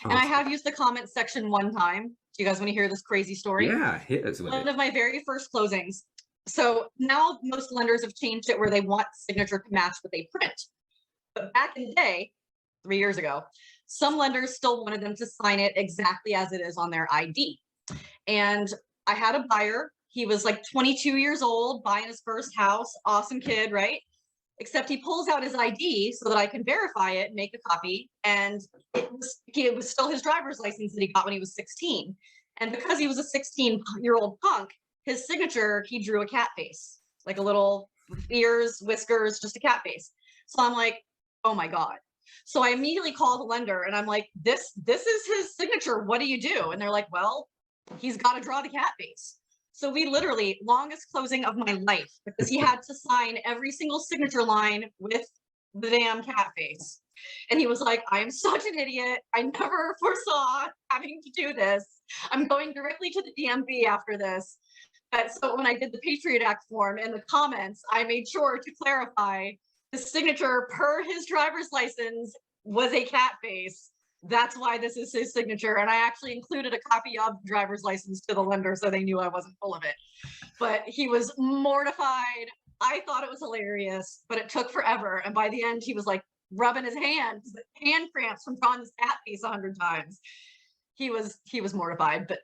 And I Awesome. have used the comment section one time. Do you guys want to hear this crazy story? Yeah, hit us with One it. of my very first closings. So now most lenders have changed it where they want signature to match what they print. But back in the day, 3 years ago, some lenders still wanted them to sign it exactly as it is on their ID. And I had a buyer. He was like 22 years old, buying his first house. Awesome kid, right? Except he pulls out his ID so that I can verify it and make a copy. And it was still his driver's license that he got when he was 16. And because he was a 16-year-old punk, his signature, he drew a cat face, like a little ears, whiskers, just a cat face. So I'm like, oh my God. So I immediately call the lender and I'm like, this is his signature. What do you do? And they're like, well, he's got to draw the cat face. So we literally, longest closing of my life, because he had to sign every single signature line with the damn cat face. And he was like, I am such an idiot. I never foresaw having to do this. I'm going directly to the DMV after this. But so when I did the Patriot Act form in the comments, I made sure to clarify the signature per his driver's license was a cat face. That's why this is his signature. And I actually included a copy of the driver's license to the lender so they knew I wasn't full of it. But he was mortified. I thought it was hilarious, but it took forever. And by the end, he was like rubbing his hands, hand cramps from drawing this cat face 100 times. He was mortified, but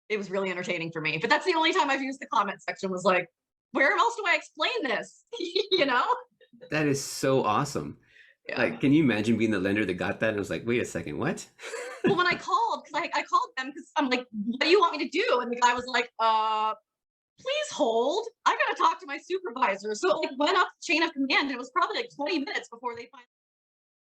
it was really entertaining for me. But that's the only time I've used the comment section was like, where else do I explain this? you know? That is so awesome. Yeah. Like, can you imagine being the lender that got that and was like, wait a second, what? Well, when I called, because I called them because I'm like, what do you want me to do? And the guy was like, please hold. I gotta talk to my supervisor. So it like went up the chain of command. And it was probably like 20 minutes before they finally